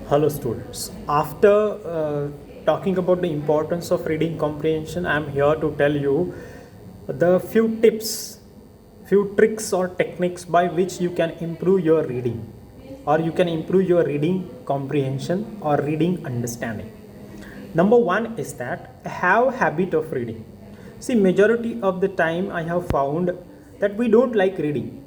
Hello students. After talking about the importance of reading comprehension, I am here to tell you the few tips, few tricks or techniques by which you can improve your reading, or you can improve your reading comprehension or reading understanding. Number one is that have habit of reading. See, majority of the time I have found that we don't like reading.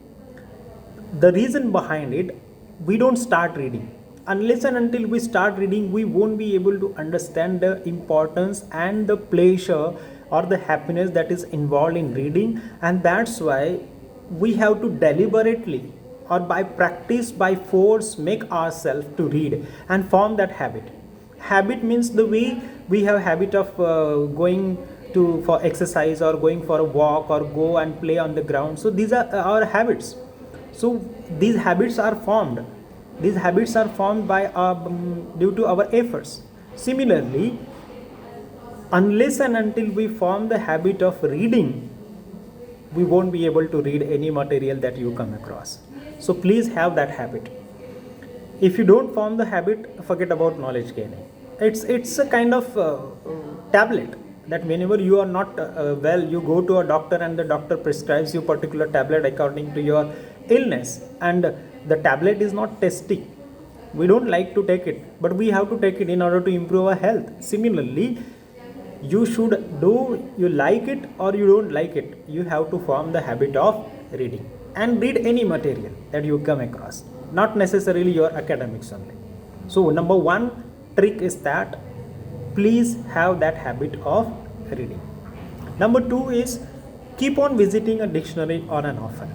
The reason behind it, we don't start reading. Unless and until we start reading, we won't be able to understand the importance and the pleasure or the happiness that is involved in reading. And that's why we have to deliberately or by practice, by force, make ourselves to read and form that habit. Habit means the way we have habit of going to for exercise or going for a walk or go and play on the ground. So these are our habits. So these habits are formed. These habits are formed by due to our efforts. Similarly, unless and until we form the habit of reading, we won't be able to read any material that you come across. So please have that habit. If you don't form the habit, forget about knowledge gaining. It's a kind of tablet that whenever you are not well, you go to a doctor and the doctor prescribes you particular tablet according to your illness, and the tablet is not tasty. We don't like to take it, but we have to take it in order to improve our health. Similarly, you should do, you like it or you don't like it, you have to form the habit of reading and read any material that you come across, not necessarily your academics only. So number one trick is that please have that habit of reading. Number two is keep on visiting a dictionary on and often.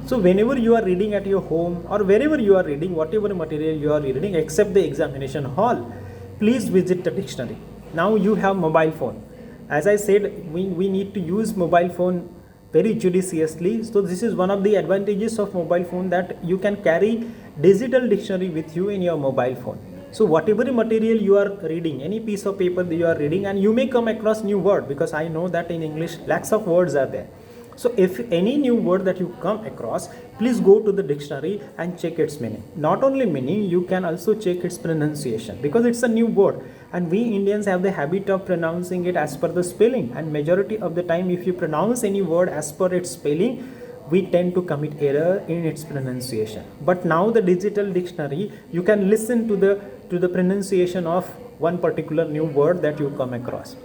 So whenever you are reading at your home or wherever you are reading, whatever material you are reading except the examination hall, please visit the dictionary. Now you have mobile phone. As I said, we need to use mobile phone very judiciously. So this is one of the advantages of mobile phone, that you can carry digital dictionary with you in your mobile phone. So whatever material you are reading, any piece of paper that you are reading, and you may come across new word, because I know that in English lakhs of words are there. So if any new word that you come across, please go to the dictionary and check its meaning. Not only meaning, you can also check its pronunciation, because it's a new word and we Indians have the habit of pronouncing it as per the spelling, and majority of the time if you pronounce any word as per its spelling, we tend to commit error in its pronunciation. But now the digital dictionary, you can listen to the pronunciation of one particular new word that you come across,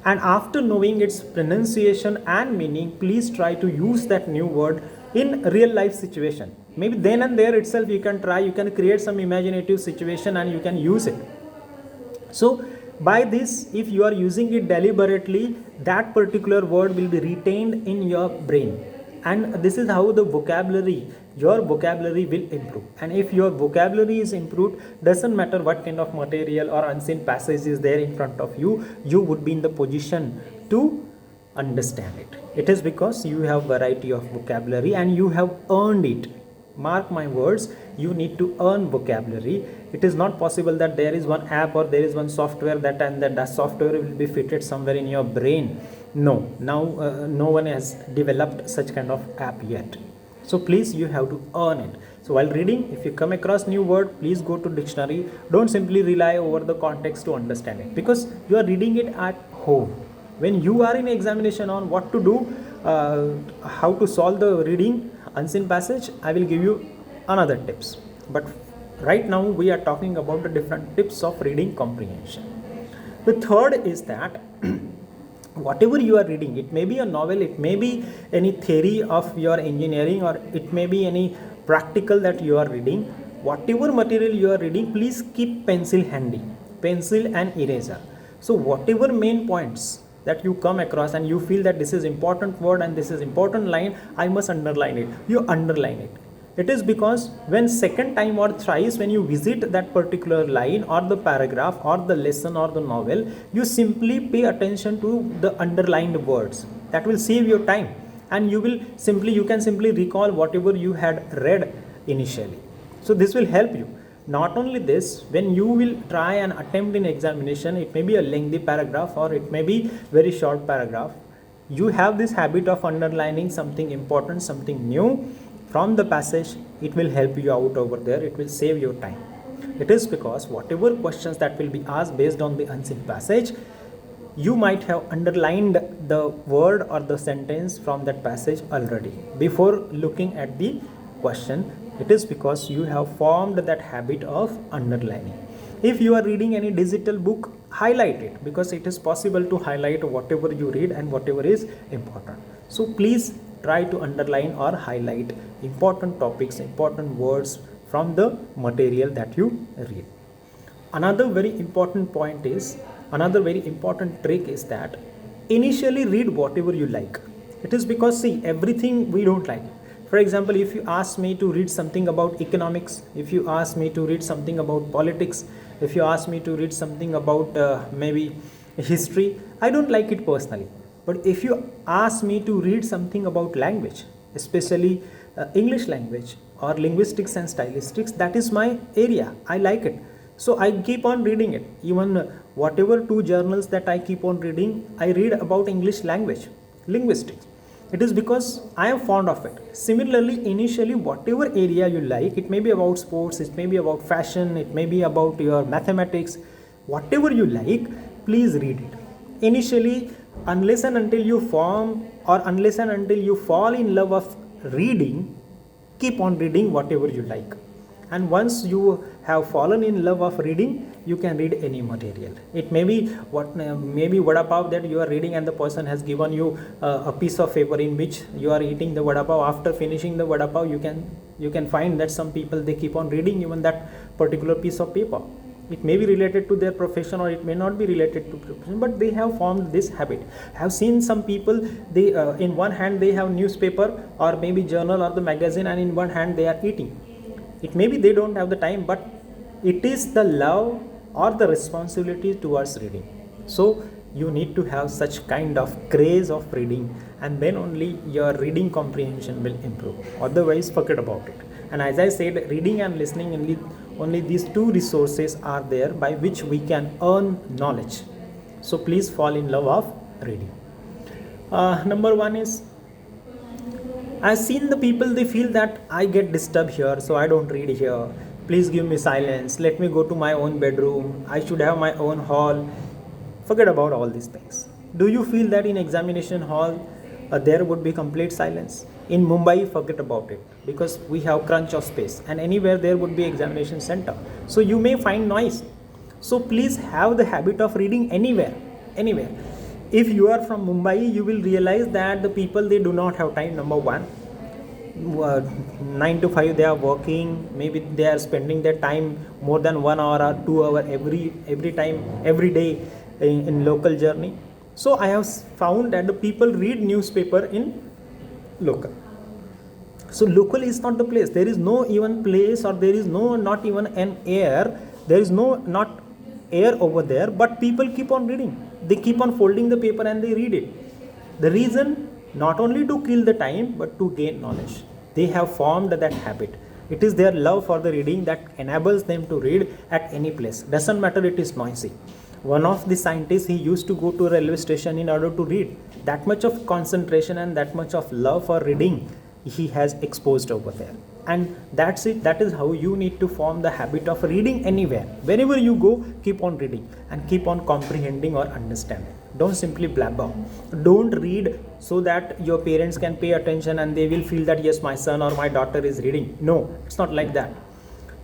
and after knowing its pronunciation and meaning, please try to use that new word in real life situation. Maybe then and there itself you can try, you can create some imaginative situation and you can use it. So by this, if you are using it deliberately, that particular word will be retained in your brain, and this is how the vocabulary, your vocabulary will improve. And if your vocabulary is improved, doesn't matter what kind of material or unseen passage is there in front of you, you would be in the position to understand it. It is because you have variety of vocabulary and you have earned it. Mark my words, you need to earn vocabulary. It is not possible that there is one app or there is one software that, and that software will be fitted somewhere in your brain. No, now no one has developed such kind of app yet. So please, you have to earn it. So while reading, if you come across new word, please go to dictionary. Don't simply rely over the context to understand it, because you are reading it at home. When you are in examination on what to do, how to solve the reading unseen passage, I will give you another tips. But right now we are talking about the different tips of reading comprehension. The third is that whatever you are reading, it may be a novel, it may be any theory of your engineering, or it may be any practical that you are reading. Whatever material you are reading, please keep pencil handy, pencil and eraser. So whatever main points that you come across and you feel that this is important word and this is important line, I must underline it, you underline it. It is because when second time or thrice when you visit that particular line or the paragraph or the lesson or the novel, you simply pay attention to the underlined words. That will save your time, and you can simply recall whatever you had read initially. So this will help you. Not only this, when you will try and attempt in examination, it may be a lengthy paragraph or it may be very short paragraph, you have this habit of underlining something important, something new from the passage. It will help you out over there, it will save your time. It is because whatever questions that will be asked based on the unseen passage, you might have underlined the word or the sentence from that passage already before looking at the question. It is because you have formed that habit of underlining. If you are reading any digital book, highlight it, because it is possible to highlight whatever you read and whatever is important. So please try to underline or highlight important topics, important words from the material that you read. Another very important point is, another very important trick is that initially read whatever you like. It is because, see, everything we don't like. For example, if you ask me to read something about economics, if you ask me to read something about politics, if you ask me to read something about maybe history, I don't like it personally. But if you ask me to read something about language, especially English language or linguistics and stylistics, that is my area. I like it. So I keep on reading it. Even whatever 2 journals that I keep on reading, I read about English language, linguistics. It is because I am fond of it. Similarly, initially, whatever area you like, it may be about sports, it may be about fashion, it may be about your mathematics, whatever you like, please read it. Initially, unless and until you form, or unless and until you fall in love of reading, keep on reading whatever you like. And once you have fallen in love of reading, you can read any material. It may be maybe vada pav that you are reading, and the person has given you a piece of paper in which you are eating the vada pav. After finishing the vada pav, you can find that some people, they keep on reading even that particular piece of paper. It may be related to their profession, or it may not be related to profession, but they have formed this habit. I have seen some people, they in one hand they have newspaper or maybe journal or the magazine, and in one hand they are eating. It may be they don't have the time, but it is the love or the responsibility towards reading. So you need to have such kind of craze of reading, and then only your reading comprehension will improve. Otherwise, forget about it. And as I said, reading and listening, only these 2 resources are there by which we can earn knowledge. So please fall in love of reading. Number 1 is, I've seen the people, they feel that I get disturbed here, so I don't read here. Please give me silence. Let me go to my own bedroom. I should have my own hall. Forget about all these things. Do you feel that in examination hall there would be complete silence? In Mumbai, forget about it, because we have crunch of space, and anywhere there would be examination center. So you may find noise. So please have the habit of reading anywhere. If you are from Mumbai, you will realize that the people, they do not have time. Number 1, 9 to 5 they are working. Maybe they are spending their time more than 1 hour or 2 hour every time, every day in local journey. So I have found that the people read newspaper in local. So local is not the place. There is no even place, or there is no, not even an air. There is no, not air over there, but people keep on reading. They keep on folding the paper and they read it. The reason, not only to kill the time, but to gain knowledge. They have formed that habit. It is their love for the reading that enables them to read at any place. Doesn't matter it is noisy. One of the scientists, he used to go to a railway station in order to read. That much of concentration and that much of love for reading he has exposed over there. And that's it. That is how you need to form the habit of reading anywhere. Wherever you go, keep on reading and keep on comprehending or understanding. Don't simply blabber. Don't read so that your parents can pay attention and they will feel that yes, my son or my daughter is reading. No, it's not like that.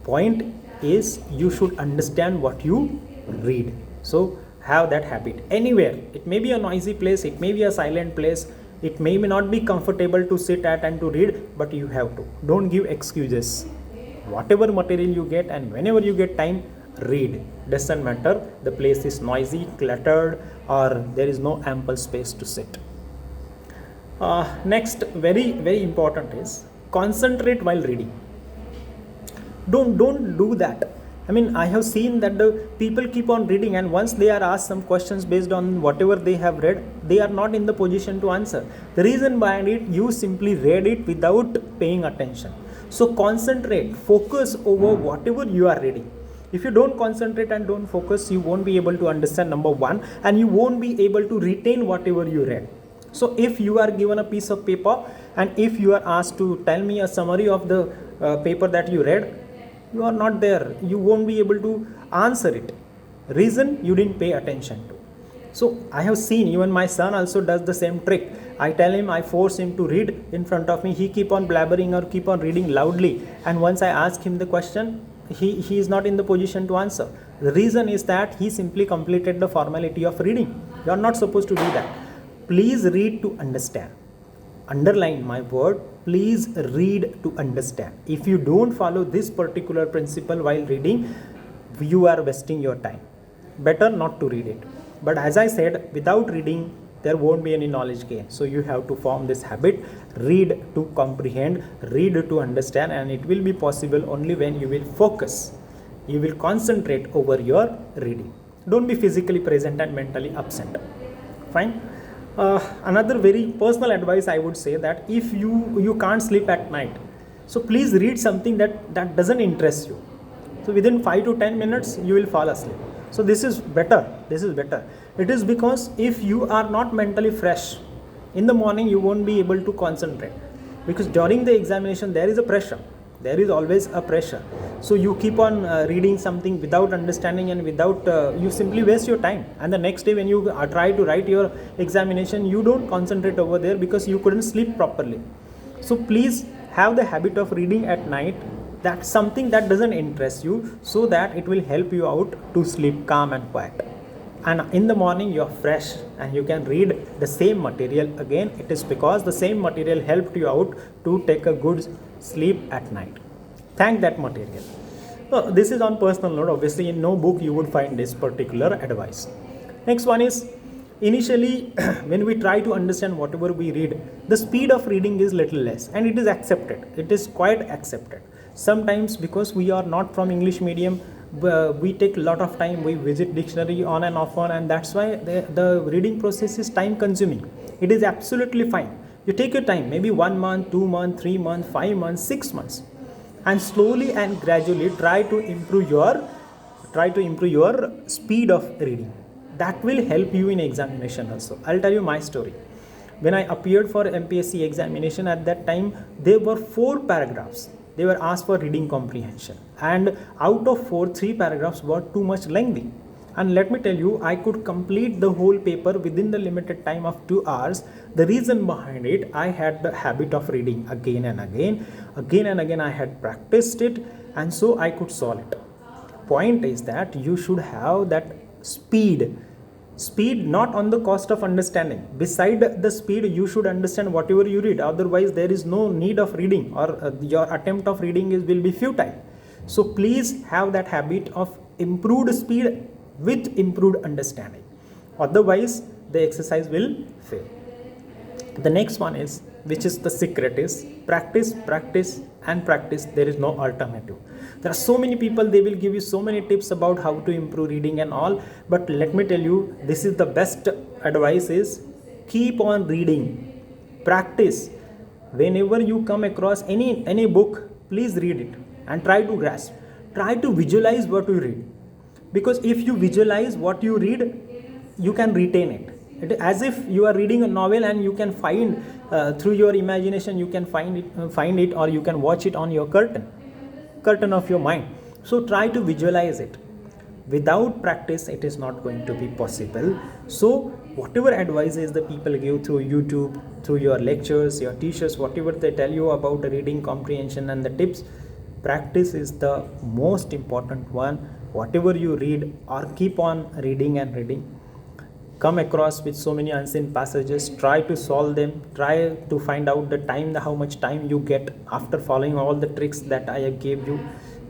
Point is, you should understand what you read. So have that habit anywhere. It may be a noisy place, it may be a silent place, it may not be comfortable to sit at and to read, but you have to. Don't give excuses. Whatever material you get and whenever you get time, read. Doesn't matter the place is noisy, cluttered, or there is no ample space to sit. Next, very important is concentrate while reading. Don't do that. I mean, I have seen that the people keep on reading, and once they are asked some questions based on whatever they have read, they are not in the position to answer. The reason behind it, you simply read it without paying attention. So concentrate, focus over whatever you are reading. If you don't concentrate and don't focus, you won't be able to understand, number 1, and you won't be able to retain whatever you read. So if you are given a piece of paper and if you are asked to tell me a summary of the paper that you read, you are not there, you won't be able to answer it. Reason, you didn't pay attention to. So I have seen, even my son also does the same trick. I tell him, I force him to read in front of me, he keep on blabbering or keep on reading loudly, and once I ask him the question, he is not in the position to answer. The reason is that he simply completed the formality of reading. You are not supposed to do that. Please read to understand. Underline my word, please read to understand. If you don't follow this particular principle while reading, you are wasting your time. Better not to read it. But as I said, without reading, there won't be any knowledge gain. So you have to form this habit, read to comprehend, read to understand, and it will be possible only when you will focus. You will concentrate over your reading. Don't be physically present and mentally absent. Fine. Another very personal advice I would say, that if you can't sleep at night, so please read something that doesn't interest you. So within 5 to 10 minutes you will fall asleep. So this is better. It is because if you are not mentally fresh in the morning, you won't be able to concentrate, because during the examination there is a pressure. There is always a pressure. So you keep on reading something without understanding, and without you simply waste your time, and the next day when you try to write your examination, you don't concentrate over there because you couldn't sleep properly. So please have the habit of reading at night. That's something that doesn't interest you, so that it will help you out to sleep calm and quiet. And in the morning you are fresh and you can read the same material again. It is because the same material helped you out to take a good sleep at night. Thank that material. So this is on personal note. Obviously in no book you would find this particular advice. Next one is, initially when we try to understand whatever we read, the speed of reading is little less, and it is accepted. It is quite accepted. Sometimes because we are not from English medium, we take a lot of time, we visit dictionary on and off on, and that's why the reading process is time consuming. It is absolutely fine. You take your time, maybe 1 month, 2 months, 3 months, 5 months, 6 months, and slowly and gradually try to improve your speed of reading. That will help you in examination also. I'll tell you my story. When I appeared for MPSC examination, at that time there were 4 paragraphs. They were asked for reading comprehension, and out of 4, 3 paragraphs were too much lengthy. And let me tell you, I could complete the whole paper within the limited time of 2 hours. The reason behind it, I had the habit of reading again and again I had practiced it, and so I could solve it. Point is that you should have that speed, not on the cost of understanding. Beside the speed, you should understand whatever you read, otherwise there is no need of reading, or your attempt of reading will be futile. So please have that habit of improved speed with improved understanding, otherwise the exercise will fail. The next one is, which is the secret, is practice and practice. There is no alternative. There are so many people, they will give you so many tips about how to improve reading and all, but let me tell you, this is the best advice, is keep on reading, practice. Whenever you come across any book, please read it and try to grasp, try to visualize what you read, because if you visualize what you read, you can retain it. It is as if you are reading a novel, and you can find through your imagination, you can find it, or you can watch it on your curtain of your mind. So try to visualize it. Without practice, it is not going to be possible. So whatever advices the people give through YouTube, through your lectures, your teachers, whatever they tell you about the reading comprehension and the tips, practice is the most important one. Whatever you read, or keep on reading and reading, come across with so many unseen passages, try to solve them, try to find out the time, how much time you get after following all the tricks that I gave you.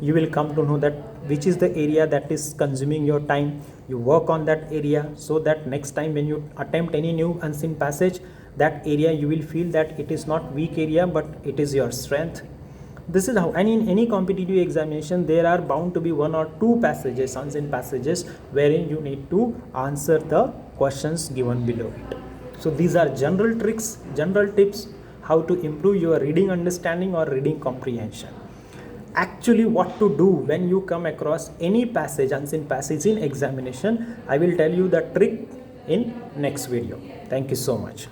You will come to know that which is the area that is consuming your time. You work on that area, so that next time when you attempt any new unseen passage, that area you will feel that it is not weak area, but it is your strength. This is how, and in any competitive examination, there are bound to be 1 or 2 passages, unseen passages, wherein you need to answer the questions given below it. So these are general tricks, general tips, how to improve your reading understanding or reading comprehension. Actually, what to do when you come across any passage, unseen passage in examination, I will tell you the trick in next video. Thank you so much.